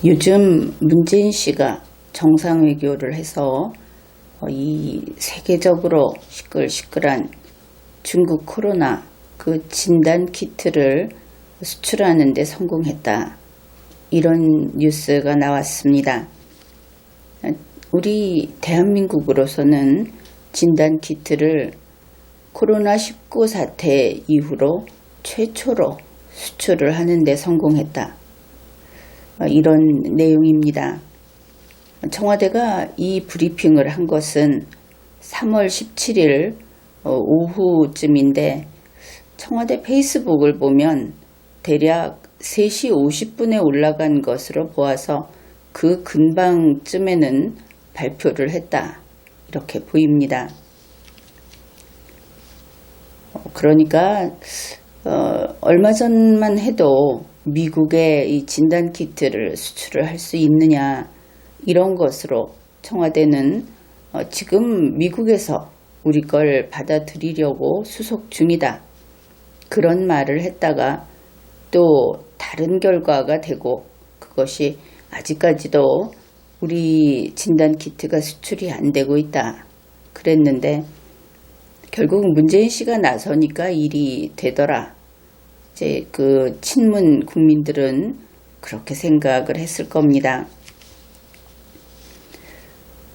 요즘 문재인 씨가 정상외교를 해서 이 세계적으로 시끌시끌한 중국 코로나 그 진단 키트를 수출하는 데 성공했다. 이런 뉴스가 나왔습니다. 우리 대한민국으로서는 진단 키트를 코로나19 사태 이후로 최초로 수출을 하는 데 성공했다. 이런 내용입니다. 청와대가 이 브리핑을 한 것은 3월 17일 오후쯤인데 청와대 페이스북을 보면 대략 3시 50분에 올라간 것으로 보아서 그 근방쯤에는 발표를 했다. 이렇게 보입니다. 그러니까 얼마 전만 해도 미국에 이 진단 키트를 수출을 할 수 있느냐 이런 것으로 청와대는 지금 미국에서 우리 걸 받아들이려고 수속 중이다. 그런 말을 했다가 또 다른 결과가 되고 그것이 아직까지도 우리 진단 키트가 수출이 안 되고 있다. 그랬는데 결국 문재인 씨가 나서니까 일이 되더라. 이제 그 친문 국민들은 그렇게 생각을 했을 겁니다.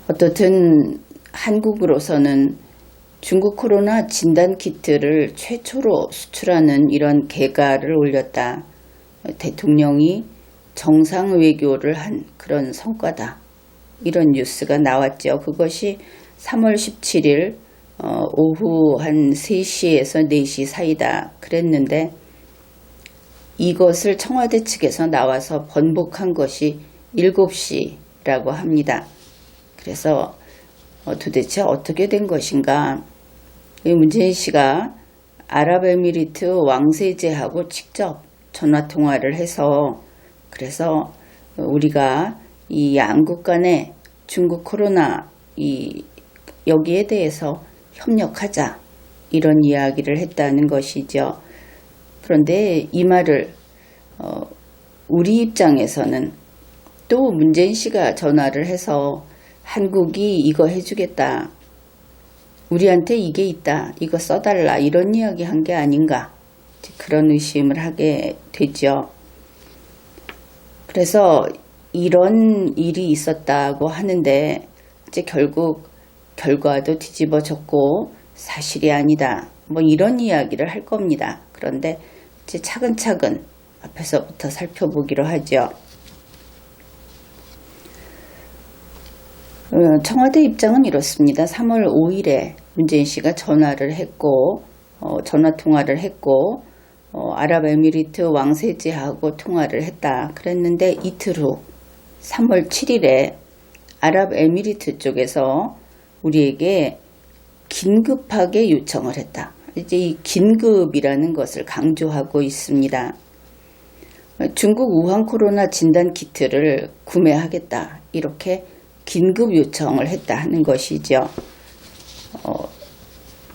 어떻든 한국으로서는 중국 코로나 진단 키트를 최초로 수출하는 이런 개가를 올렸다. 대통령이 정상 외교를 한 그런 성과다. 이런 뉴스가 나왔죠. 그것이 3월 17일 오후 한 3시에서 4시 사이다. 그랬는데 이것을 청와대 측에서 나와서 번복한 것이 7시라고 합니다. 그래서 도대체 어떻게 된 것인가? 문재인 씨가 아랍에미리트 왕세제하고 직접 전화통화를 해서 그래서 우리가 이 양국 간의 중국 코로나 여기에 대해서 협력하자 이런 이야기를 했다는 것이죠. 그런데 이 말을 우리 입장에서는 또 문재인 씨가 전화를 해서 한국이 이거 해주겠다. 우리한테 이게 있다. 이거 써달라. 이런 이야기 한 게 아닌가. 그런 의심을 하게 되죠. 그래서 이런 일이 있었다고 하는데 이제 결국 결과도 뒤집어졌고 사실이 아니다. 뭐 이런 이야기를 할 겁니다. 그런데 이제 차근차근 앞에서부터 살펴보기로 하죠. 청와대 입장은 이렇습니다. 3월 5일에 문재인 씨가 전화를 했고 전화통화를 했고 아랍에미리트 왕세제하고 통화를 했다. 그랬는데 이틀 후 3월 7일에 아랍에미리트 쪽에서 우리에게 긴급하게 요청을 했다. 이제 이 긴급이라는 것을 강조하고 있습니다. 중국 우한 코로나 진단 키트를 구매하겠다. 이렇게 긴급 요청을 했다 하는 것이죠.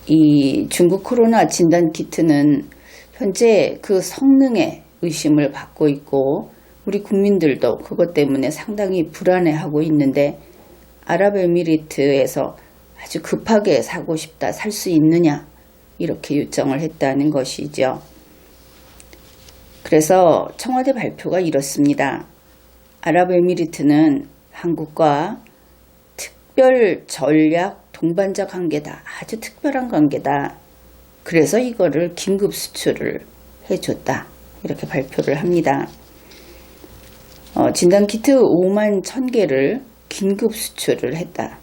이 중국 코로나 진단 키트는 현재 그 성능에 의심을 받고 있고 우리 국민들도 그것 때문에 상당히 불안해하고 있는데 아랍에미리트에서 아주 급하게 사고 싶다, 살 수 있느냐 이렇게 요청을 했다는 것이죠. 그래서 청와대 발표가 이렇습니다. 아랍에미리트는 한국과 특별 전략 동반자 관계다. 아주 특별한 관계다. 그래서 이거를 긴급 수출을 해줬다. 이렇게 발표를 합니다. 진단키트 5만 1000개를 긴급 수출을 했다.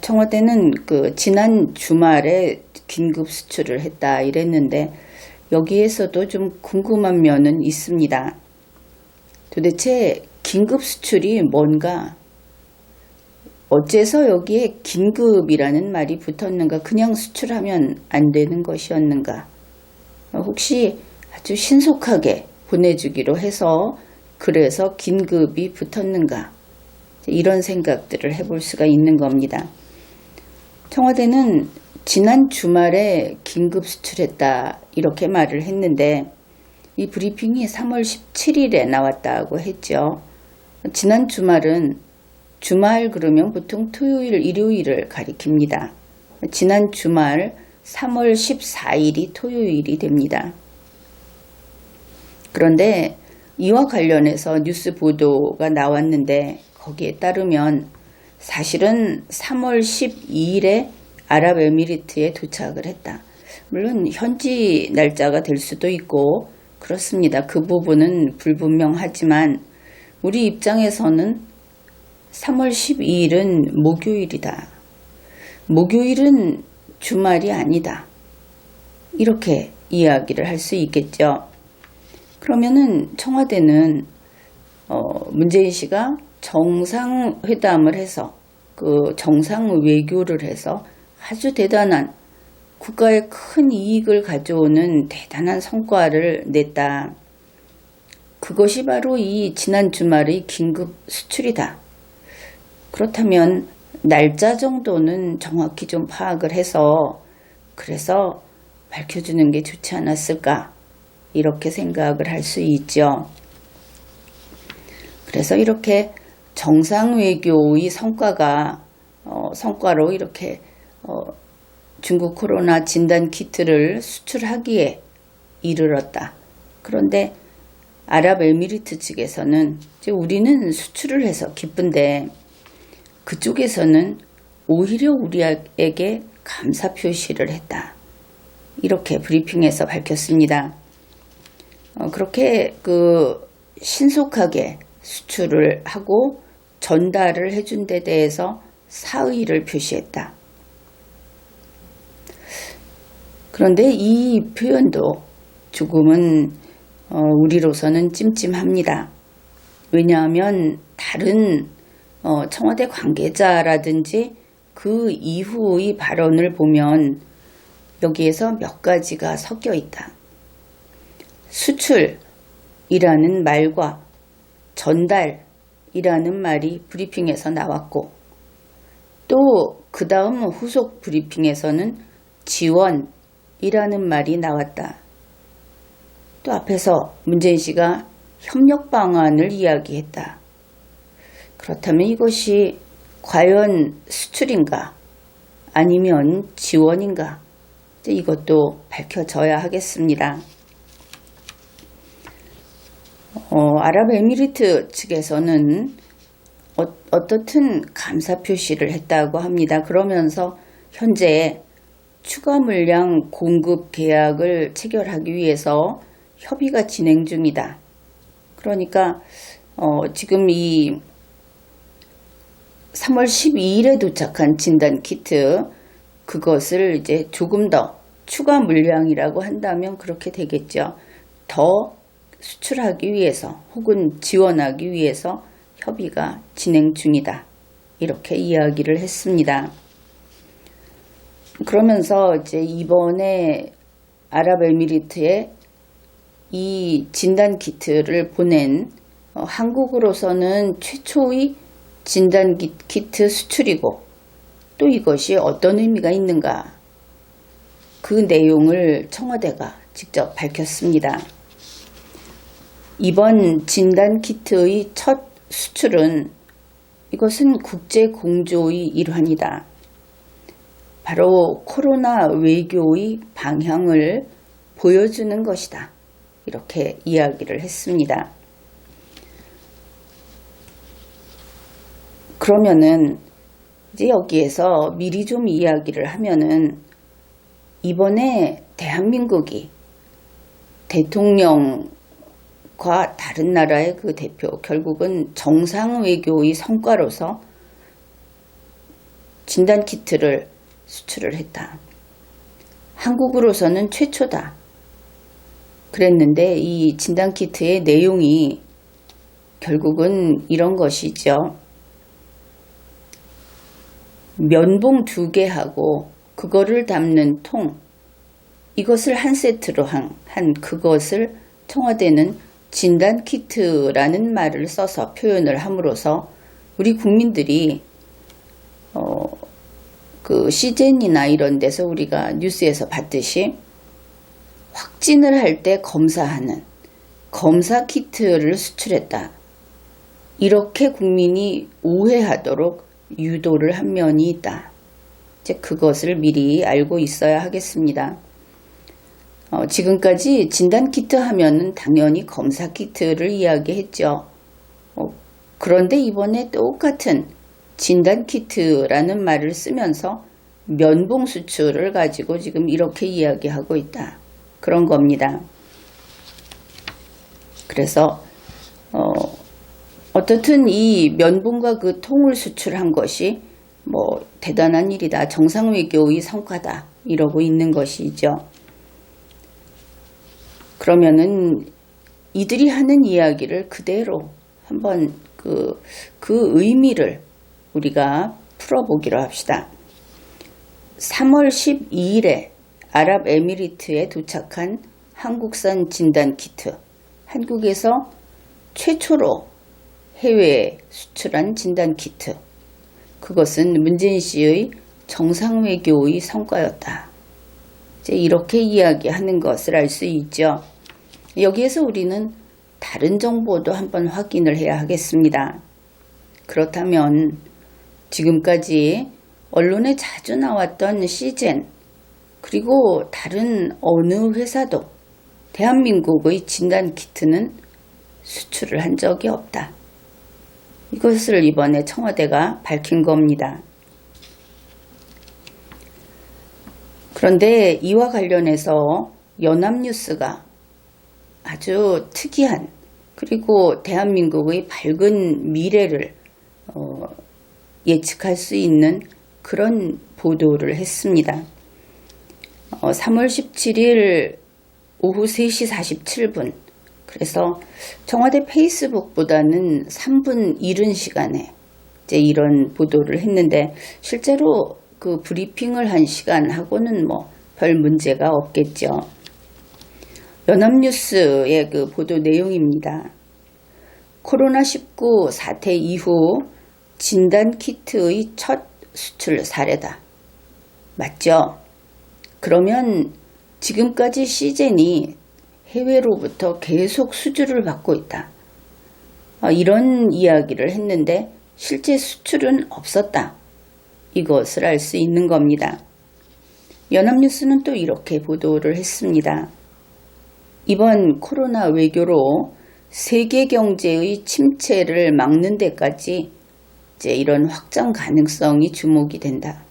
청와대는 그 지난 주말에 긴급 수출을 했다 이랬는데 여기에서도 좀 궁금한 면은 있습니다. 도대체 긴급 수출이 뭔가? 어째서 여기에 긴급이라는 말이 붙었는가? 그냥 수출하면 안 되는 것이었는가? 혹시 아주 신속하게 보내주기로 해서 그래서 긴급이 붙었는가? 이런 생각들을 해볼 수가 있는 겁니다. 청와대는 지난 주말에 긴급 수출했다 이렇게 말을 했는데 이 브리핑이 3월 17일에 나왔다고 했죠. 지난 주말은 주말 그러면 보통 토요일, 일요일을 가리킵니다. 지난 주말 3월 14일이 토요일이 됩니다. 그런데 이와 관련해서 뉴스 보도가 나왔는데 거기에 따르면 사실은 3월 12일에 아랍에미리트에 도착을 했다. 물론 현지 날짜가 될 수도 있고 그렇습니다. 그 부분은 불분명하지만 우리 입장에서는 3월 12일은 목요일이다. 목요일은 주말이 아니다. 이렇게 이야기를 할 수 있겠죠. 그러면은 청와대는 문재인 씨가 정상회담을 해서 그 정상 외교를 해서 아주 대단한 국가에 큰 이익을 가져오는 대단한 성과를 냈다. 그것이 바로 이 지난 주말의 긴급 수출이다. 그렇다면 날짜 정도는 정확히 좀 파악을 해서 그래서 밝혀주는 게 좋지 않았을까 이렇게 생각을 할 수 있죠. 그래서 이렇게 정상외교의 성과로 이렇게 중국 코로나 진단 키트를 수출하기에 이르렀다. 그런데 아랍에미리트 측에서는 이제 우리는 수출을 해서 기쁜데 그쪽에서는 오히려 우리에게 감사 표시를 했다. 이렇게 브리핑에서 밝혔습니다. 그렇게 신속하게 수출을 하고 전달을 해준 데 대해서 사의를 표시했다. 그런데 이 표현도 조금은 우리로서는 찜찜합니다. 왜냐하면 다른 청와대 관계자라든지 그 이후의 발언을 보면 여기에서 몇 가지가 섞여 있다. 수출이라는 말과 전달이라는 말이 브리핑에서 나왔고 또 그 다음 후속 브리핑에서는 지원이라는 말이 나왔다. 또 앞에서 문재인 씨가 협력 방안을 이야기했다. 그렇다면 이것이 과연 수출인가 아니면 지원인가 이것도 밝혀져야 하겠습니다. 아랍에미리트 측에서는 어떻든 감사 표시를 했다고 합니다. 그러면서 현재 추가 물량 공급 계약을 체결하기 위해서 협의가 진행 중이다. 그러니까 지금 이 3월 12일에 도착한 진단 키트 그것을 이제 조금 더 추가 물량이라고 한다면 그렇게 되겠죠. 더 수출하기 위해서 혹은 지원하기 위해서 협의가 진행 중이다. 이렇게 이야기를 했습니다. 그러면서 이제 이번에 아랍에미리트에 이 진단 키트를 보낸 한국으로서는 최초의 진단 키트 수출이고 또 이것이 어떤 의미가 있는가 그 내용을 청와대가 직접 밝혔습니다. 이번 진단 키트의 첫 수출은 이것은 국제 공조의 일환이다. 바로 코로나 외교의 방향을 보여주는 것이다. 이렇게 이야기를 했습니다. 그러면은 이제 여기에서 미리 좀 이야기를 하면은 이번에 대한민국이 대통령과 다른 나라의 그 대표 결국은 정상 외교의 성과로서 진단 키트를 수출을 했다. 한국으로서는 최초다. 그랬는데 이 진단 키트의 내용이 결국은 이런 것이죠. 면봉 2개하고 그거를 담는 통 이것을 한 세트로 한 그것을 청와대는 진단 키트라는 말을 써서 표현을 함으로써 우리 국민들이 그 CGN이나 이런 데서 우리가 뉴스에서 봤듯이 확진을 할 때 검사하는 검사 키트를 수출했다. 이렇게 국민이 오해하도록 유도를 한 면이 있다. 이제 그것을 미리 알고 있어야 하겠습니다. 지금까지 진단키트 하면은 당연히 검사키트를 이야기했죠. 그런데 이번에 똑같은 진단키트라는 말을 쓰면서 면봉 수출을 가지고 지금 이렇게 이야기하고 있다. 그런 겁니다. 그래서 어떻든 이 면봉과 그 통을 수출한 것이 뭐 대단한 일이다. 정상외교의 성과다. 이러고 있는 것이죠. 그러면은 이들이 하는 이야기를 그대로 한번 그 의미를 우리가 풀어보기로 합시다. 3월 12일에 아랍에미리트에 도착한 한국산 진단키트. 한국에서 최초로 해외에 수출한 진단키트. 그것은 문재인 씨의 정상외교의 성과였다. 이제 이렇게 이야기하는 것을 알 수 있죠. 여기에서 우리는 다른 정보도 한번 확인을 해야 하겠습니다. 그렇다면 지금까지 언론에 자주 나왔던 시젠 그리고 다른 어느 회사도 대한민국의 진단키트는 수출을 한 적이 없다. 이것을 이번에 청와대가 밝힌 겁니다. 그런데 이와 관련해서 연합뉴스가 아주 특이한 그리고 대한민국의 밝은 미래를 예측할 수 있는 그런 보도를 했습니다. 3월 17일 오후 3시 47분 그래서 청와대 페이스북보다는 3분 이른 시간에 이제 이런 보도를 했는데 실제로 그 브리핑을 한 시간하고는 뭐 별 문제가 없겠죠. 연합뉴스의 그 보도 내용입니다. 코로나19 사태 이후 진단키트의 첫 수출 사례다. 맞죠? 그러면 지금까지 시젠이 해외로부터 계속 수주를 받고 있다. 이런 이야기를 했는데 실제 수출은 없었다. 이것을 알 수 있는 겁니다. 연합뉴스는 또 이렇게 보도를 했습니다. 이번 코로나 외교로 세계 경제의 침체를 막는 데까지 이제 이런 확장 가능성이 주목이 된다.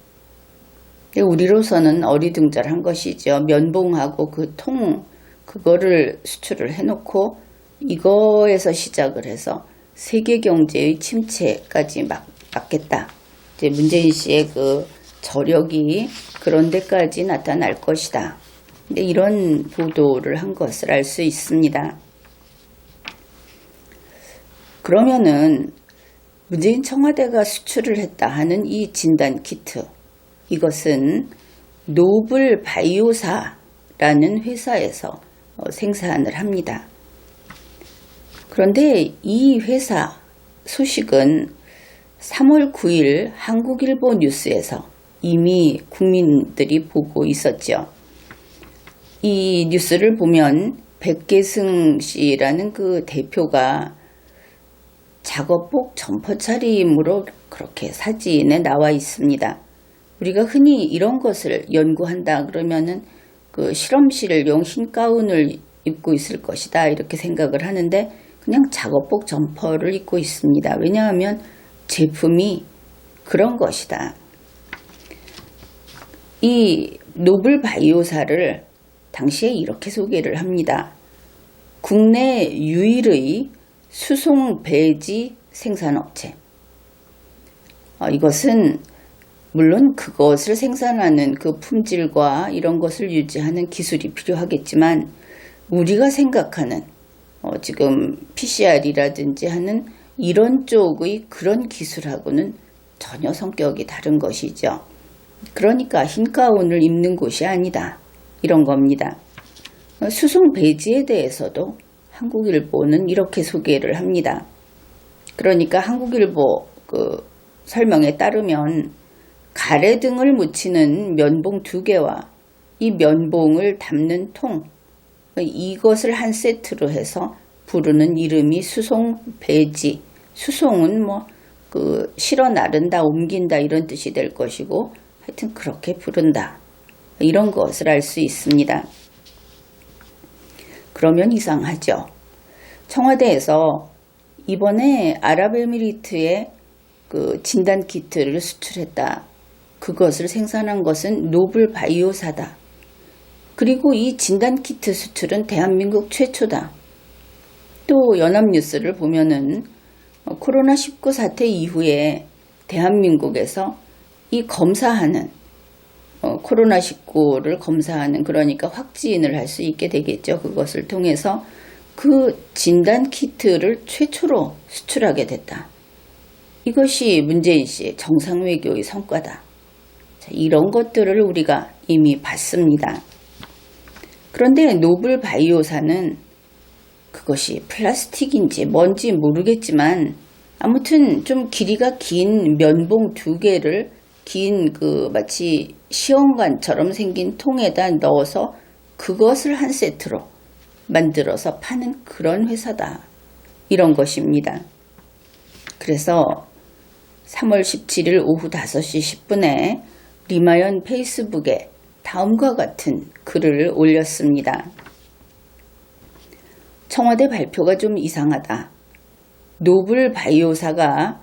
우리로서는 어리둥절한 것이죠. 면봉하고 그 통, 그거를 수출을 해놓고 이거에서 시작을 해서 세계 경제의 침체까지 막겠다. 이제 문재인 씨의 그 저력이 그런 데까지 나타날 것이다. 근데 이런 보도를 한 것을 알 수 있습니다. 그러면은 문재인 청와대가 수출을 했다 하는 이 진단키트, 이것은 노블 바이오사라는 회사에서 생산을 합니다. 그런데 이 회사 소식은 3월 9일 한국일보 뉴스에서 이미 국민들이 보고 있었죠. 이 뉴스를 보면 백계승 씨라는 그 대표가 작업복 점퍼 차림으로 그렇게 사진에 나와 있습니다. 우리가 흔히 이런 것을 연구한다 그러면은 그 실험실용 흰 가운을 입고 있을 것이다 이렇게 생각을 하는데 그냥 작업복 점퍼를 입고 있습니다. 왜냐하면 제품이 그런 것이다. 이 노블 바이오사를 당시에 이렇게 소개를 합니다. 국내 유일의 수송 배지 생산업체. 이것은 물론 그것을 생산하는 그 품질과 이런 것을 유지하는 기술이 필요하겠지만 우리가 생각하는 지금 PCR이라든지 하는 이런 쪽의 그런 기술하고는 전혀 성격이 다른 것이죠. 그러니까 흰 가운을 입는 곳이 아니다. 이런 겁니다. 수송 배지에 대해서도 한국일보는 이렇게 소개를 합니다. 그러니까 한국일보 그 설명에 따르면 가래등을 묻히는 면봉 2개와 이 면봉을 담는 통, 이것을 한 세트로 해서 부르는 이름이 수송배지. 수송은 실어 나른다, 옮긴다 이런 뜻이 될 것이고 하여튼 그렇게 부른다. 이런 것을 알 수 있습니다. 그러면 이상하죠. 청와대에서 이번에 아랍에미리트에 그 진단키트를 수출했다. 그것을 생산한 것은 노블바이오사다. 그리고 이 진단키트 수출은 대한민국 최초다. 또 연합뉴스를 보면은 코로나19 사태 이후에 대한민국에서 이 검사하는 코로나19를 검사하는 그러니까 확진을 할 수 있게 되겠죠. 그것을 통해서 그 진단키트를 최초로 수출하게 됐다. 이것이 문재인 씨의 정상외교의 성과다. 자, 이런 것들을 우리가 이미 봤습니다. 그런데 노블바이오사는 그것이 플라스틱인지 뭔지 모르겠지만 아무튼 좀 길이가 긴 면봉 2개를 긴 마치 시험관처럼 생긴 통에다 넣어서 그것을 한 세트로 만들어서 파는 그런 회사다. 이런 것입니다. 그래서 3월 17일 오후 5시 10분에 리마연 페이스북에 다음과 같은 글을 올렸습니다. 청와대 발표가 좀 이상하다. 노블바이오사가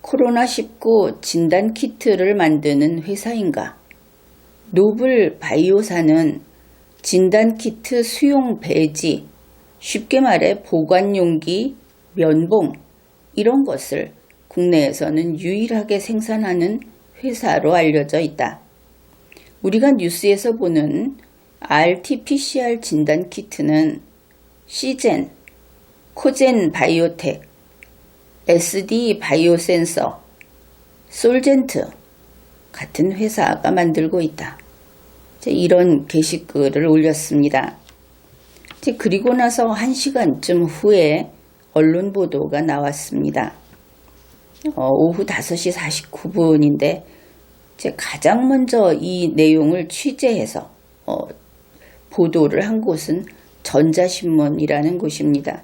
코로나19 진단키트를 만드는 회사인가? 노블바이오사는 진단키트 수용 배지, 쉽게 말해 보관용기, 면봉 이런 것을 국내에서는 유일하게 생산하는 회사로 알려져 있다. 우리가 뉴스에서 보는 RT-PCR 진단키트는 시젠, 코젠 바이오텍, SD 바이오센서, 솔젠트 같은 회사가 만들고 있다. 이런 게시글을 올렸습니다. 그리고 나서 1시간쯤 후에 언론 보도가 나왔습니다. 오후 5시 49분인데 가장 먼저 이 내용을 취재해서 보도를 한 곳은 전자신문이라는 곳입니다.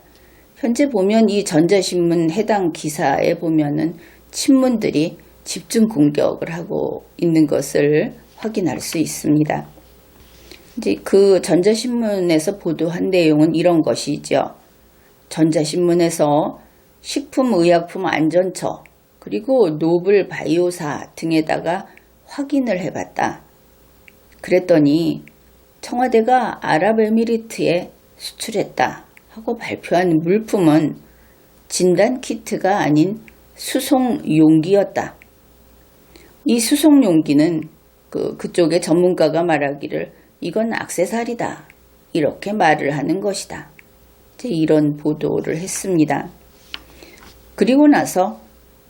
현재 보면 이 전자신문 해당 기사에 보면은 친문들이 집중 공격을 하고 있는 것을 확인할 수 있습니다. 이제 그 전자신문에서 보도한 내용은 이런 것이죠. 전자신문에서 식품의약품안전처 그리고 노블바이오사 등에다가 확인을 해봤다. 그랬더니 청와대가 아랍에미리트에 수출했다 하고 발표한 물품은 진단키트가 아닌 수송용기였다. 이 수송용기는 그쪽의 전문가가 말하기를 이건 액세서리다 이렇게 말을 하는 것이다. 이런 보도를 했습니다. 그리고 나서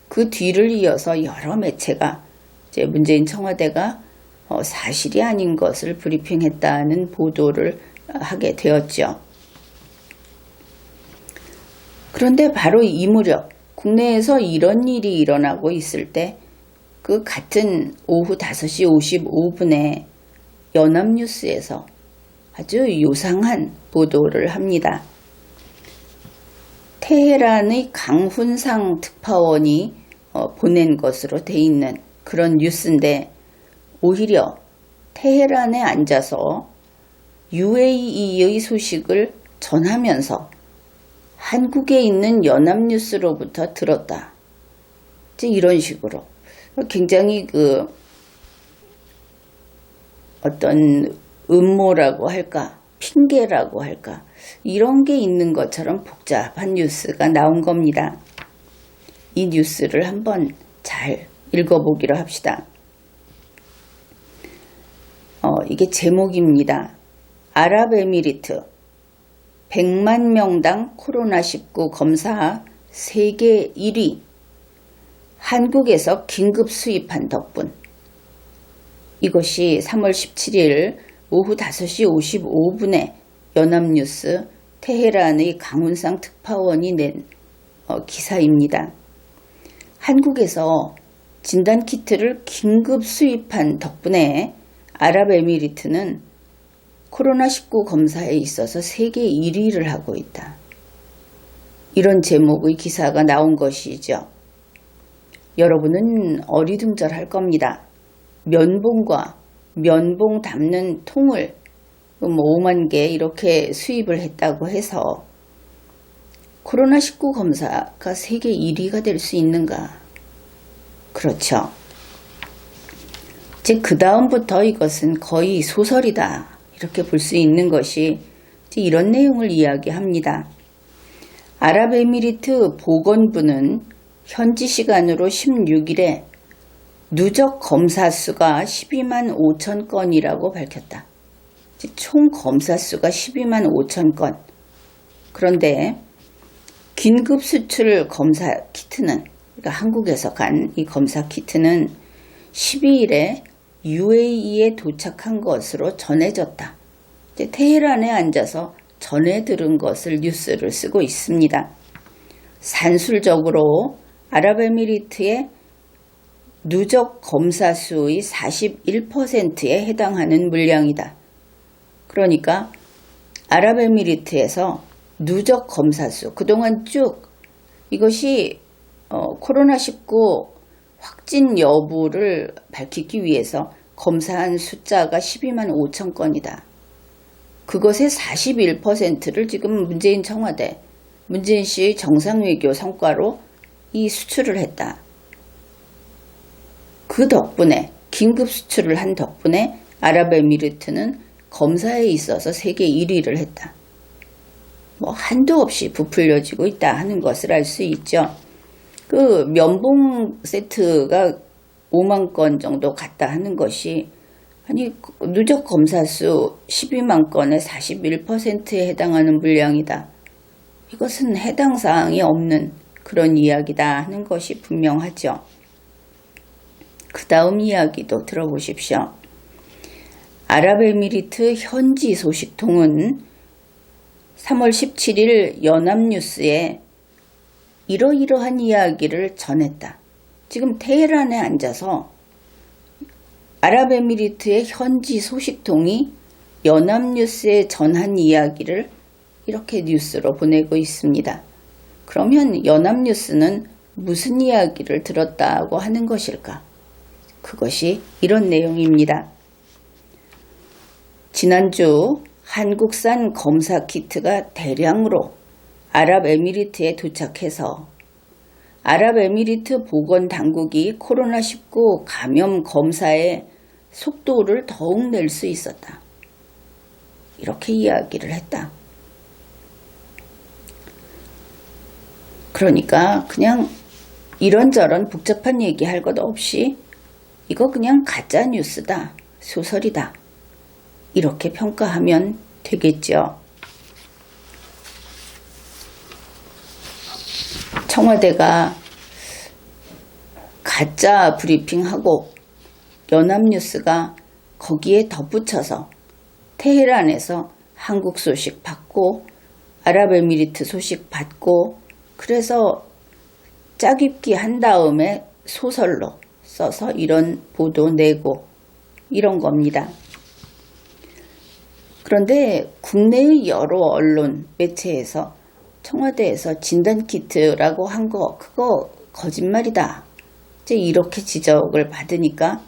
그 뒤를 이어서 여러 매체가 문재인 청와대가 사실이 아닌 것을 브리핑했다는 보도를 하게 되었죠. 그런데 바로 이 무렵 국내에서 이런 일이 일어나고 있을 때 그 같은 오후 5시 55분에 연합뉴스에서 아주 요상한 보도를 합니다. 테헤란의 강훈상 특파원이 보낸 것으로 돼 있는 그런 뉴스인데 오히려 테헤란에 앉아서 UAE의 소식을 전하면서 한국에 있는 연합뉴스로부터 들었다. 이런 식으로 굉장히 어떤 음모라고 할까 핑계라고 할까 이런 게 있는 것처럼 복잡한 뉴스가 나온 겁니다. 이 뉴스를 한번 잘 읽어보기로 합시다. 이게 제목입니다. 아랍에미리트 100만 명당 코로나19 검사 세계 1위 한국에서 긴급 수입한 덕분. 이것이 3월 17일 오후 5시 55분에 연합뉴스 테헤란의 강훈상 특파원이 낸 기사입니다. 한국에서 진단키트를 긴급 수입한 덕분에 아랍에미리트는 코로나19 검사에 있어서 세계 1위를 하고 있다. 이런 제목의 기사가 나온 것이죠. 여러분은 어리둥절할 겁니다. 면봉과 면봉 담는 통을 5만 개 이렇게 수입을 했다고 해서 코로나19 검사가 세계 1위가 될 수 있는가? 그렇죠. 이제 그 다음부터 이것은 거의 소설이다. 이렇게 볼 수 있는 것이 이런 내용을 이야기합니다. 아랍에미리트 보건부는 현지 시간으로 16일에 누적 검사 수가 12만 5천 건이라고 밝혔다. 총 검사 수가 12만 5천 건. 그런데 긴급 수출 검사 키트는, 그러니까 한국에서 간 이 검사 키트는 12일에 UAE에 도착한 것으로 전해졌다. 테헤란에 앉아서 전해 들은 것을 뉴스를 쓰고 있습니다. 산술적으로 아랍에미리트의 누적 검사 수의 41%에 해당하는 물량이다. 그러니까 아랍에미리트에서 누적 검사 수, 그동안 쭉 이것이 코로나19 확진 여부를 밝히기 위해서 검사한 숫자가 12만 5천 건이다. 그것의 41%를 지금 문재인 청와대, 문재인 씨의 정상외교 성과로 이 수출을 했다. 그 덕분에, 긴급 수출을 한 덕분에 아랍에미리트는 검사에 있어서 세계 1위를 했다. 한도 없이 부풀려지고 있다 하는 것을 알 수 있죠. 그 면봉 세트가 5만 건 정도 갔다 하는 것이, 아니, 누적 검사 수 12만 건의 41%에 해당하는 물량이다. 이것은 해당 사항이 없는 그런 이야기다 하는 것이 분명하죠. 그 다음 이야기도 들어보십시오. 아랍에미리트 현지 소식통은 3월 17일 연합뉴스에 이러이러한 이야기를 전했다. 지금 테헤란에 앉아서 아랍에미리트의 현지 소식통이 연합뉴스에 전한 이야기를 이렇게 뉴스로 보내고 있습니다. 그러면 연합뉴스는 무슨 이야기를 들었다고 하는 것일까? 그것이 이런 내용입니다. 지난주 한국산 검사 키트가 대량으로 아랍에미리트에 도착해서 아랍에미리트 보건당국이 코로나19 감염 검사의 속도를 더욱 낼 수 있었다. 이렇게 이야기를 했다. 그러니까 그냥 이런저런 복잡한 얘기할 것 없이 이거 그냥 가짜 뉴스다, 소설이다. 이렇게 평가하면 되겠죠. 청와대가 가짜 브리핑하고 연합뉴스가 거기에 덧붙여서 테헤란에서 한국 소식 받고 아랍에미리트 소식 받고 그래서 짜깁기 한 다음에 소설로 써서 이런 보도 내고 이런 겁니다. 그런데 국내의 여러 언론, 매체에서 청와대에서 진단키트라고 한 거 그거 거짓말이다. 이제 이렇게 지적을 받으니까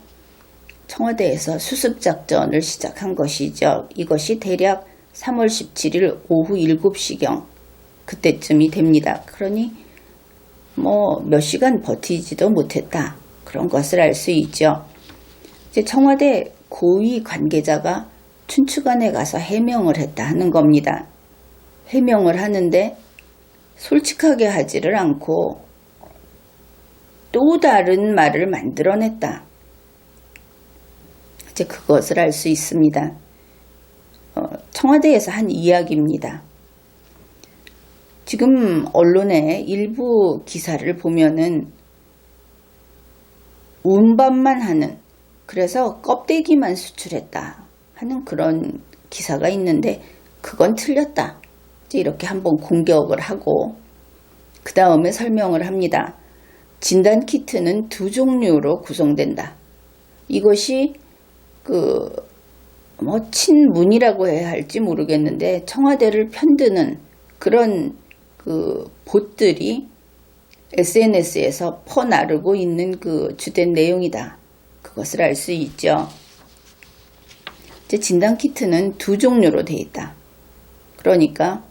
청와대에서 수습작전을 시작한 것이죠. 이것이 대략 3월 17일 오후 7시경 그때쯤이 됩니다. 그러니 몇 시간 버티지도 못했다. 그런 것을 알 수 있죠. 이제 청와대 고위 관계자가 춘추관에 가서 해명을 했다 하는 겁니다. 해명을 하는데 솔직하게 하지를 않고 또 다른 말을 만들어냈다. 이제 그것을 알 수 있습니다. 청와대에서 한 이야기입니다. 지금 언론의 일부 기사를 보면은 운반만 하는, 그래서 껍데기만 수출했다 하는 그런 기사가 있는데 그건 틀렸다. 이렇게 한번 공격을 하고 그 다음에 설명을 합니다. 진단키트는 두 종류로 구성된다. 이것이 친문이라고 해야 할지 모르겠는데 청와대를 편드는 그런 그 봇들이 SNS에서 퍼나르고 있는 그 주된 내용이다. 그것을 알 수 있죠. 이제 진단키트는 두 종류로 되어 있다. 그러니까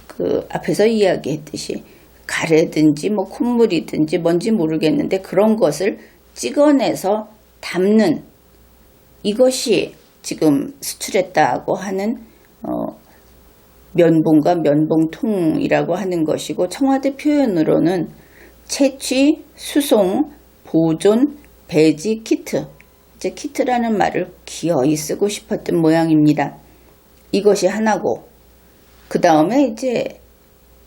그 앞에서 이야기했듯이 가래든지 뭐 콧물이든지 뭔지 모르겠는데 그런 것을 찍어내서 담는, 이것이 지금 수출했다고 하는 면봉과 면봉통이라고 하는 것이고, 청와대 표현으로는 채취, 수송, 보존, 배지 키트, 이제 키트라는 말을 기어이 쓰고 싶었던 모양입니다. 이것이 하나고, 그 다음에 이제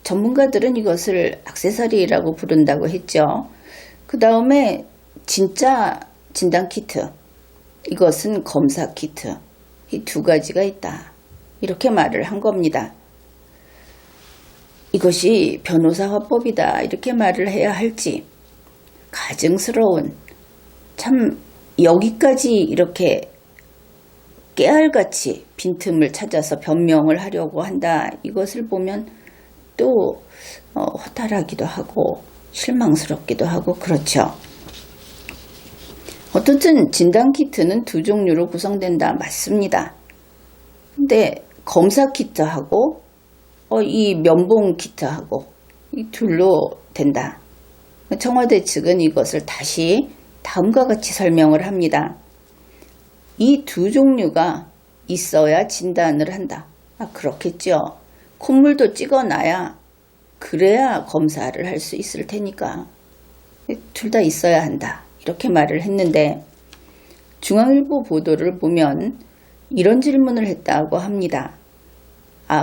전문가들은 이것을 액세서리라고 부른다고 했죠. 그 다음에 진짜 진단 키트, 이것은 검사 키트, 이 두 가지가 있다. 이렇게 말을 한 겁니다. 이것이 변호사 화법이다. 이렇게 말을 해야 할지 가증스러운, 참 여기까지 이렇게 깨알같이 빈틈을 찾아서 변명을 하려고 한다. 이것을 보면 또 허탈하기도 하고 실망스럽기도 하고 그렇죠. 어떻든 진단키트는 두 종류로 구성된다. 맞습니다. 근데 검사 키트하고 이 면봉 키트하고 이 둘로 된다. 청와대 측은 이것을 다시 다음과 같이 설명을 합니다. 이 두 종류가 있어야 진단을 한다. 그렇겠죠. 콧물도 찍어놔야, 그래야 검사를 할 수 있을 테니까 둘 다 있어야 한다. 이렇게 말을 했는데 중앙일보 보도를 보면 이런 질문을 했다고 합니다.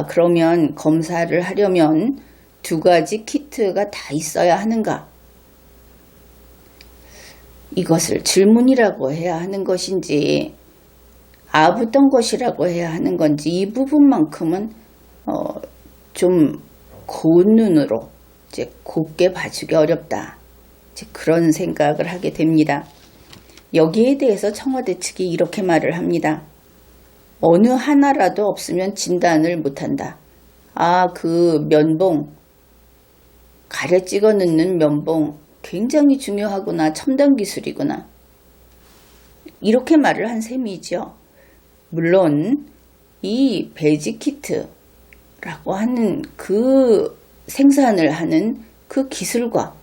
그러면 검사를 하려면 두 가지 키트가 다 있어야 하는가? 이것을 질문이라고 해야 하는 것인지 아부던 것이라고 해야 하는 건지, 이 부분만큼은 좀 고운 눈으로 이제 곱게 봐주기 어렵다. 이제 그런 생각을 하게 됩니다. 여기에 대해서 청와대 측이 이렇게 말을 합니다. 어느 하나라도 없으면 진단을 못한다. 그 면봉, 가래 찍어 넣는 면봉 굉장히 중요하구나. 첨단 기술이구나. 이렇게 말을 한 셈이죠. 물론 이 배지 키트라고 하는 그 생산을 하는 그 기술과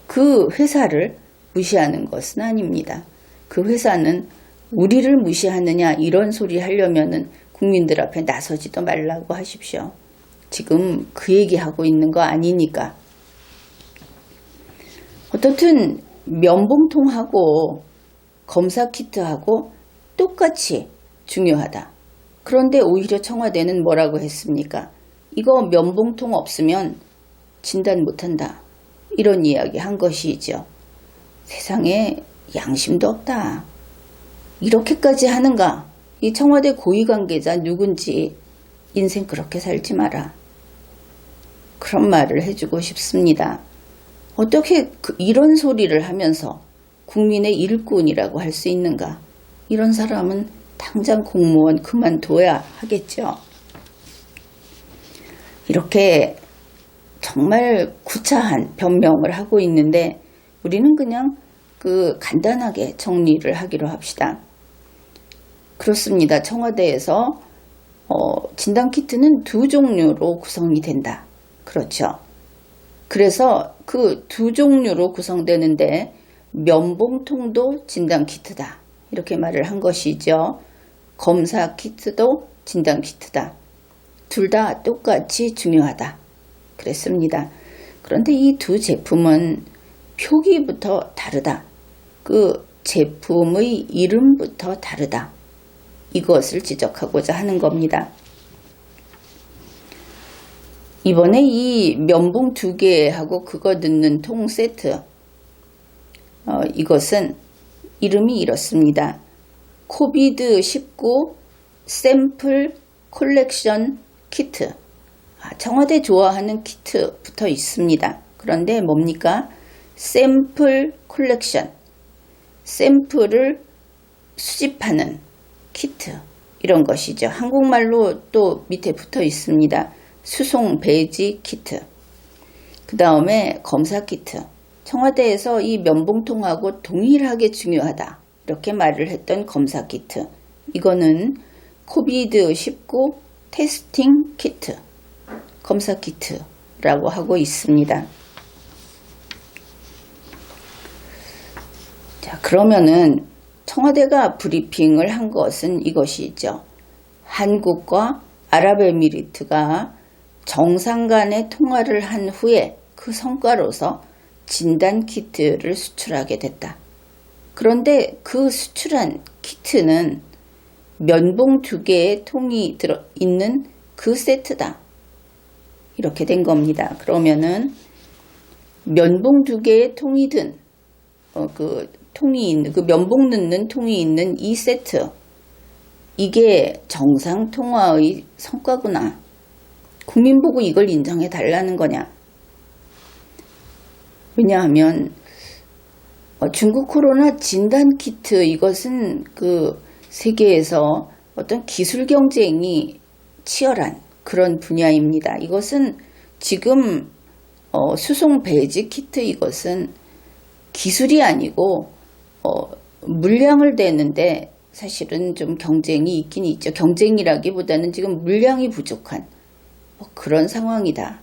그 회사를 무시하는 것은 아닙니다. 그 회사는 우리를 무시하느냐 이런 소리 하려면은 국민들 앞에 나서지도 말라고 하십시오. 지금 그 얘기하고 있는 거 아니니까. 어떻든 면봉통하고 검사 키트하고 똑같이 중요하다. 그런데 오히려 청와대는 뭐라고 했습니까? 이거 면봉통 없으면 진단 못한다. 이런 이야기 한 것이죠. 세상에 양심도 없다. 이렇게까지 하는가? 이 청와대 고위 관계자 누군지 인생 그렇게 살지 마라. 그런 말을 해주고 싶습니다. 어떻게 이런 소리를 하면서 국민의 일꾼이라고 할 수 있는가? 이런 사람은 당장 공무원 그만둬야 하겠죠. 이렇게 정말 구차한 변명을 하고 있는데 우리는 그냥 간단하게 정리를 하기로 합시다. 그렇습니다. 청와대에서 진단키트는 두 종류로 구성이 된다. 그렇죠. 그래서 그 두 종류로 구성되는데 면봉통도 진단키트다. 이렇게 말을 한 것이죠. 검사 키트도 진단키트다. 둘 다 똑같이 중요하다. 그랬습니다. 그런데 이 두 제품은 표기부터 다르다. 그 제품의 이름부터 다르다. 이것을 지적하고자 하는 겁니다. 이번에 이 면봉 2개하고 그거 넣는 통 세트, 이것은 이름이 이렇습니다. 코비드19 샘플 콜렉션 키트. 청와대 좋아하는 키트 붙어 있습니다. 그런데 뭡니까? 샘플 콜렉션, 샘플을 수집하는 키트, 이런 것이죠. 한국말로 또 밑에 붙어 있습니다. 수송 배지 키트, 그 다음에 검사 키트. 청와대에서 이 면봉통하고 동일하게 중요하다 이렇게 말을 했던 검사 키트, 이거는 코비드19 테스팅 키트, 검사 키트라고 하고 있습니다. 자, 그러면은 청와대가 브리핑을 한 것은 이것이죠. 한국과 아랍에미리트가 정상 간의 통화를 한 후에 그 성과로서 진단 키트를 수출하게 됐다. 그런데 그 수출한 키트는 면봉 2개의 통이 들어있는 그 세트다. 이렇게 된 겁니다. 그러면은 면봉 2개의 통이 든 그 면봉 넣는 통이 있는 이 세트, 이게 정상 통화의 성과구나. 국민 보고 이걸 인정해 달라는 거냐. 왜냐하면 중국 코로나 진단 키트, 이것은 그 세계에서 어떤 기술 경쟁이 치열한 그런 분야입니다. 이것은 지금 수송 배지 키트, 이것은 기술이 아니고 물량을 대는데 사실은 좀 경쟁이 있긴 있죠. 경쟁이라기보다는 지금 물량이 부족한 그런 상황이다.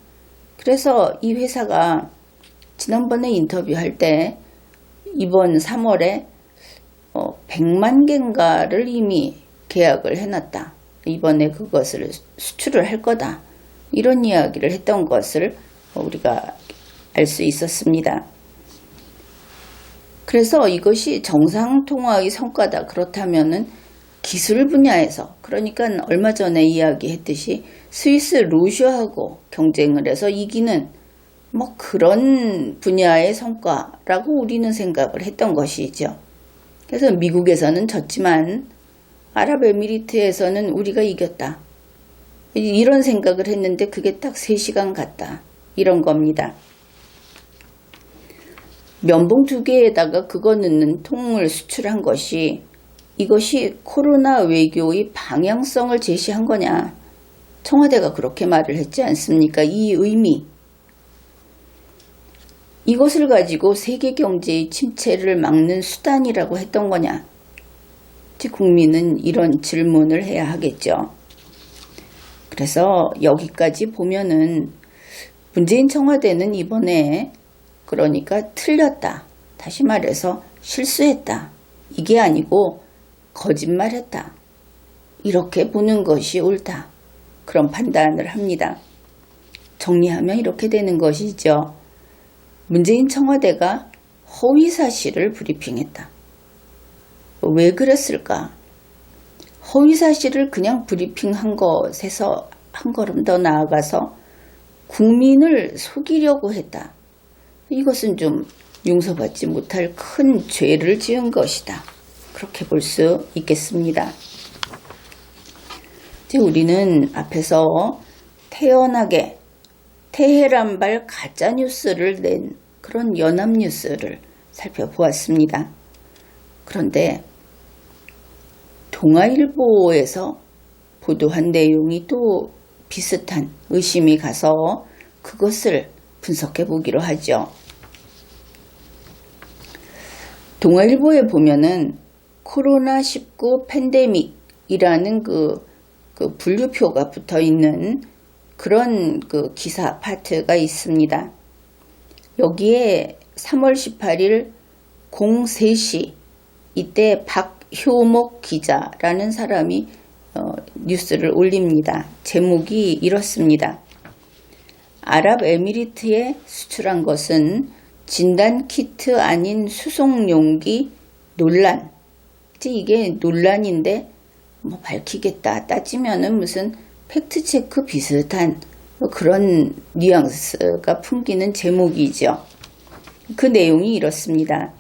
그래서 이 회사가 지난번에 인터뷰할 때 이번 3월에 100만 개인가를 이미 계약을 해놨다. 이번에 그것을 수출을 할 거다. 이런 이야기를 했던 것을 우리가 알 수 있었습니다. 그래서 이것이 정상통화의 성과다. 그렇다면은 기술 분야에서, 그러니까 얼마 전에 이야기했듯이 스위스 로슈하고 경쟁을 해서 이기는 그런 분야의 성과라고 우리는 생각을 했던 것이죠. 그래서 미국에서는 졌지만 아랍에미리트에서는 우리가 이겼다. 이런 생각을 했는데 그게 딱 3시간 갔다. 이런 겁니다. 면봉 2개에다가 그거 넣는 통을 수출한 것이, 이것이 코로나 외교의 방향성을 제시한 거냐. 청와대가 그렇게 말을 했지 않습니까? 이 의미. 이것을 가지고 세계 경제의 침체를 막는 수단이라고 했던 거냐. 국민은 이런 질문을 해야 하겠죠. 그래서 여기까지 보면은 문재인 청와대는 이번에 그러니까 틀렸다. 다시 말해서 실수했다. 이게 아니고 거짓말했다. 이렇게 보는 것이 옳다. 그런 판단을 합니다. 정리하면 이렇게 되는 것이죠. 문재인 청와대가 허위사실을 브리핑했다. 왜 그랬을까? 허위사실을 그냥 브리핑한 것에서 한 걸음 더 나아가서 국민을 속이려고 했다. 이것은 좀 용서받지 못할 큰 죄를 지은 것이다. 그렇게 볼 수 있겠습니다. 이제 우리는 앞에서 태연하게 테헤란발 가짜뉴스를 낸 그런 연합뉴스를 살펴보았습니다. 그런데 동아일보에서 보도한 내용이 또 비슷한 의심이 가서 그것을 분석해 보기로 하죠. 동아일보에 보면은 코로나19 팬데믹이라는 그 분류표가 붙어 있는 그런 그 기사 파트가 있습니다. 여기에 3월 18일 03시 이때 박효목 기자라는 사람이 뉴스를 올립니다. 제목이 이렇습니다. 아랍에미리트에 수출한 것은 진단키트 아닌 수송용기 논란. 이게 논란인데 밝히겠다 따지면은 무슨 팩트체크 비슷한 그런 뉘앙스가 풍기는 제목이죠. 그 내용이 이렇습니다.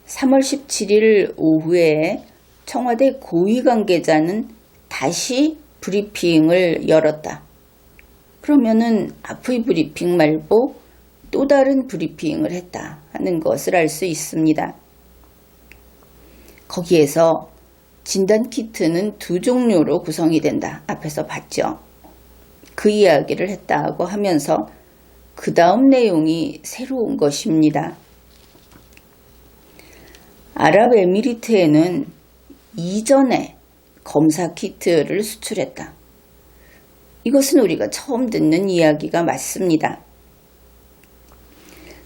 3월 17일 오후에 청와대 고위 관계자는 다시 브리핑을 열었다. 그러면은 앞의 브리핑 말고 또 다른 브리핑을 했다 하는 것을 알 수 있습니다. 거기에서 진단키트는 2종류로 구성이 된다. 앞에서 봤죠. 그 이야기를 했다고 하면서 그 다음 내용이 새로운 것입니다. 아랍에미리트에는 이전에 검사 키트를 수출했다. 이것은 우리가 처음 듣는 이야기가 맞습니다.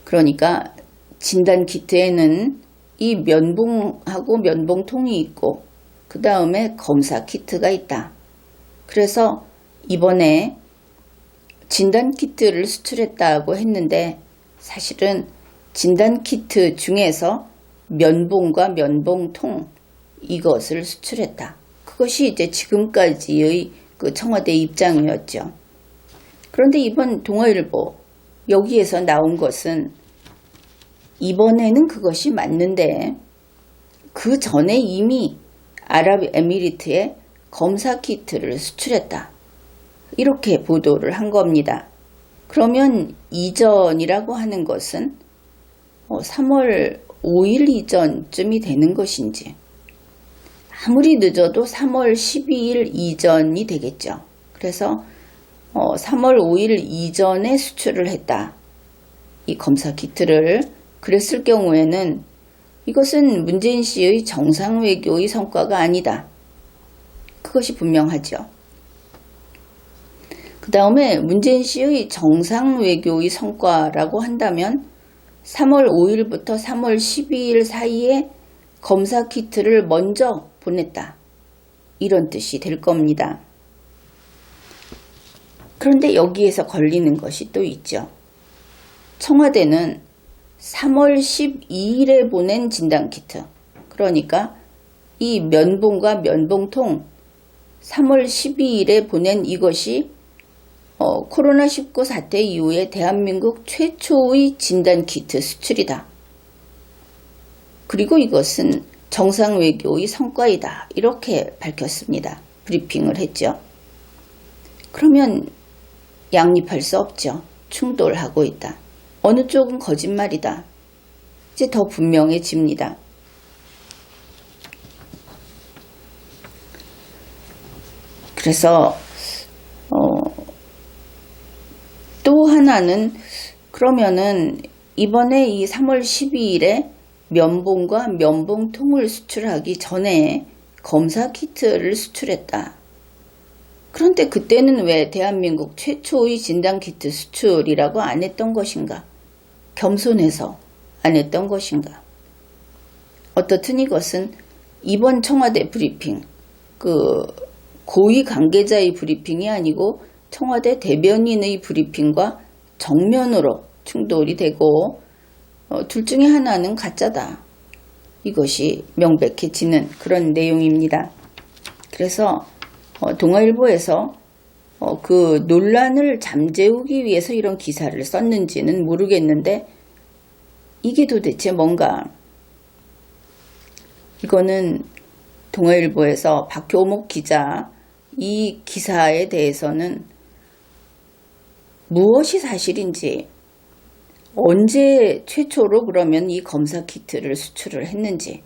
그러니까 진단 키트에는 이 면봉하고 면봉통이 있고 그 다음에 검사 키트가 있다. 그래서 이번에 진단 키트를 수출했다고 했는데 사실은 진단 키트 중에서 면봉과 면봉통 이것을 수출했다. 그것이 이제 지금까지의 그 청와대 입장이었죠. 그런데 이번 동아일보 여기에서 나온 것은 이번에는 그것이 맞는데 그 전에 이미 아랍에미리트에 검사 키트를 수출했다. 이렇게 보도를 한 겁니다. 그러면 이전이라고 하는 것은 3월 5일 이전쯤이 되는 것인지 아무리 늦어도 3월 12일 이전이 되겠죠. 그래서 3월 5일 이전에 수출을 했다. 이 검사 키트를 그랬을 경우에는 이것은 문재인 씨의 정상 외교의 성과가 아니다. 그것이 분명하죠. 그 다음에 문재인 씨의 정상 외교의 성과라고 한다면 3월 5일부터 3월 12일 사이에 검사 키트를 먼저 보냈다. 이런 뜻이 될 겁니다. 그런데 여기에서 걸리는 것이 또 있죠. 청와대는 3월 12일에 보낸 진단키트, 그러니까 이 면봉과 면봉통 3월 12일에 보낸 이것이 코로나19 사태 이후에 대한민국 최초의 진단키트 수출이다. 그리고 이것은 정상 외교의 성과이다. 이렇게 밝혔습니다. 브리핑을 했죠. 그러면 양립할 수 없죠. 충돌하고 있다. 어느 쪽은 거짓말이다. 이제 더 분명해집니다. 그래서 또 하나는 그러면은 이번에 이 3월 12일에 면봉과 면봉통을 수출하기 전에 검사 키트를 수출했다. 그런데 그때는 왜 대한민국 최초의 진단키트 수출이라고 안 했던 것인가? 겸손해서 안 했던 것인가? 어떻든 이것은 이번 청와대 브리핑, 고위 관계자의 브리핑이 아니고 청와대 대변인의 브리핑과 정면으로 충돌이 되고 둘 중에 하나는 가짜다. 이것이 명백해지는 그런 내용입니다. 그래서 동아일보에서 그 논란을 잠재우기 위해서 이런 기사를 썼는지는 모르겠는데 이게 도대체 뭔가 이거는 동아일보에서 박효목 기자 이 기사에 대해서는 무엇이 사실인지 언제 최초로 그러면 이 검사 키트를 수출을 했는지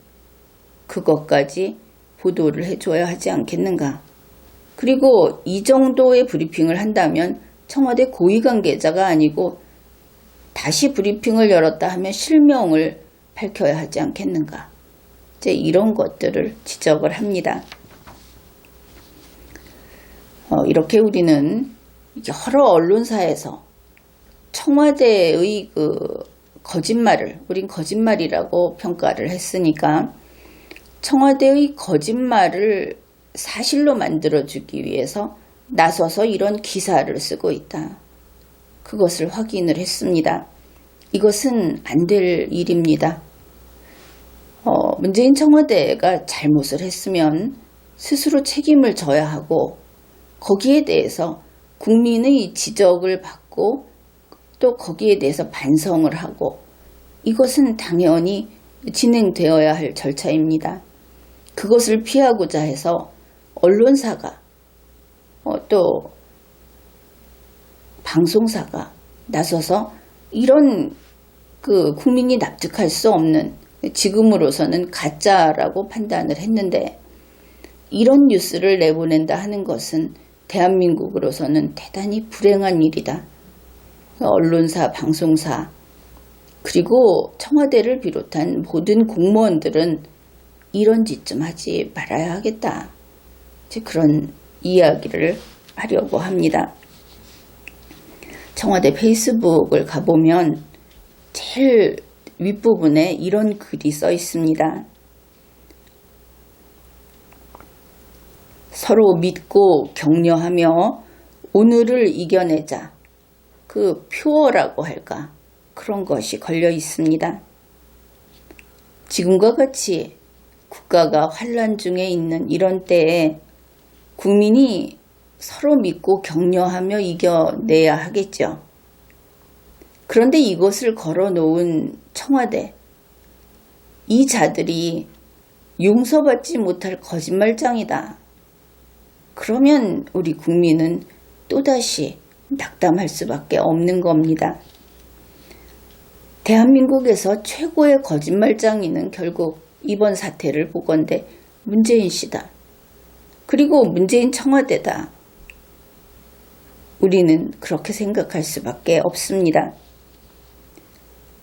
그것까지 보도를 해줘야 하지 않겠는가. 그리고 이 정도의 브리핑을 한다면 청와대 고위 관계자가 아니고 다시 브리핑을 열었다 하면 실명을 밝혀야 하지 않겠는가. 이제 이런 것들을 지적을 합니다. 이렇게 우리는 여러 언론사에서 청와대의 거짓말을 우린 거짓말이라고 평가를 했으니까 청와대의 거짓말을 사실로 만들어주기 위해서 나서서 이런 기사를 쓰고 있다. 그것을 확인을 했습니다. 이것은 안 될 일입니다. 문재인 청와대가 잘못을 했으면 스스로 책임을 져야 하고 거기에 대해서 국민의 지적을 받고 또 거기에 대해서 반성을 하고 이것은 당연히 진행되어야 할 절차입니다. 그것을 피하고자 해서 언론사가 또 방송사가 나서서 이런 국민이 납득할 수 없는 지금으로서는 가짜라고 판단을 했는데 이런 뉴스를 내보낸다 하는 것은 대한민국으로서는 대단히 불행한 일이다. 언론사, 방송사, 그리고 청와대를 비롯한 모든 공무원들은 이런 짓 좀 하지 말아야 하겠다. 그런 이야기를 하려고 합니다. 청와대 페이스북을 가보면 제일 윗부분에 이런 글이 써 있습니다. 서로 믿고 격려하며 오늘을 이겨내자. 그 표어라고 할까? 그런 것이 걸려 있습니다. 지금과 같이 국가가 환란 중에 있는 이런 때에 국민이 서로 믿고 격려하며 이겨내야 하겠죠. 그런데 이것을 걸어놓은 청와대, 이 자들이 용서받지 못할 거짓말장이다. 그러면 우리 국민은 또다시 낙담할 수밖에 없는 겁니다. 대한민국에서 최고의 거짓말장이는 결국 이번 사태를 보건대 문재인 씨다. 그리고 문재인 청와대다. 우리는 그렇게 생각할 수밖에 없습니다.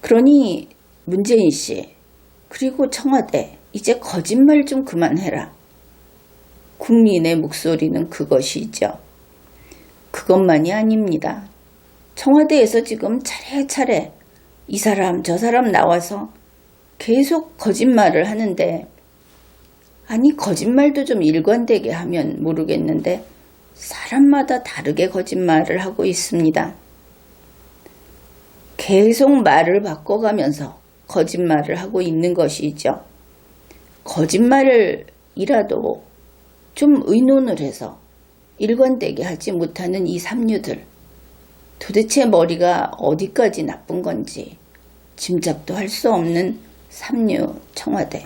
그러니 문재인 씨, 그리고 청와대, 이제 거짓말 좀 그만해라. 국민의 목소리는 그것이죠. 그것만이 아닙니다. 청와대에서 지금 차례차례 이 사람 저 사람 나와서 계속 거짓말을 하는데, 아니 거짓말도 좀 일관되게 하면 모르겠는데 사람마다 다르게 거짓말을 하고 있습니다. 계속 말을 바꿔가면서 거짓말을 하고 있는 것이죠. 거짓말이라도 좀 의논을 해서 일관되게 하지 못하는 이 삼류들, 도대체 머리가 어디까지 나쁜 건지 짐작도 할 수 없는 삼류 청와대.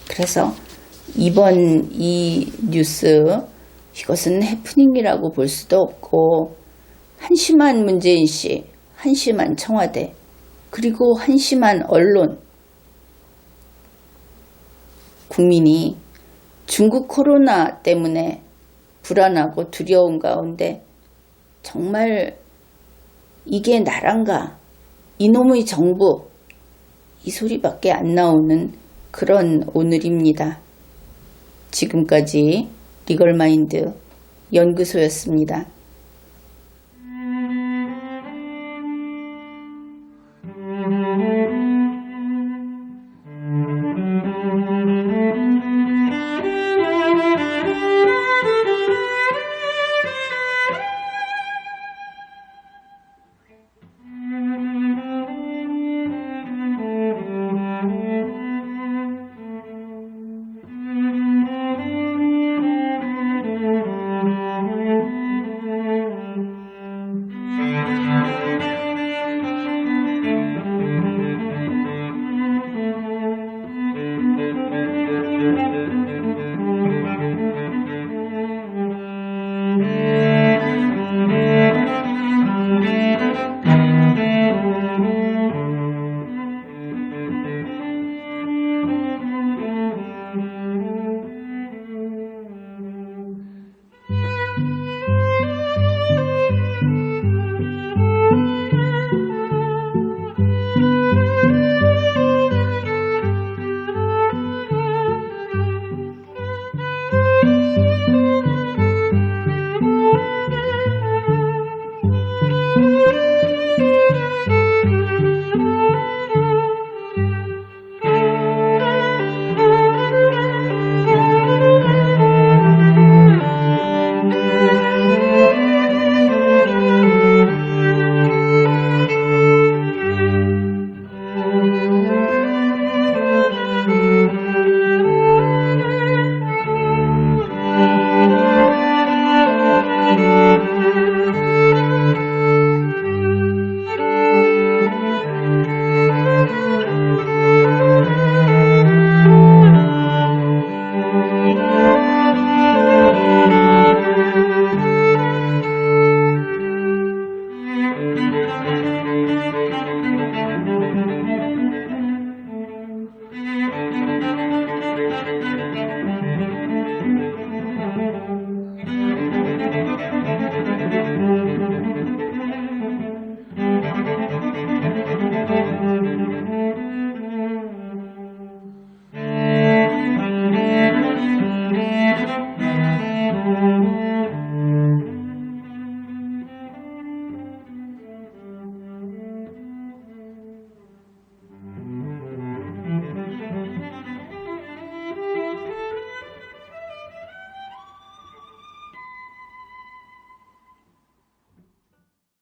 그래서 이번 이 뉴스, 이것은 해프닝이라고 볼 수도 없고, 한심한 문재인 씨, 한심한 청와대, 그리고 한심한 언론, 국민이 중국 코로나 때문에 불안하고 두려운 가운데 정말 이게 나란가, 이놈의 정부, 이 소리밖에 안 나오는 그런 오늘입니다. 지금까지 리걸마인드 연구소였습니다.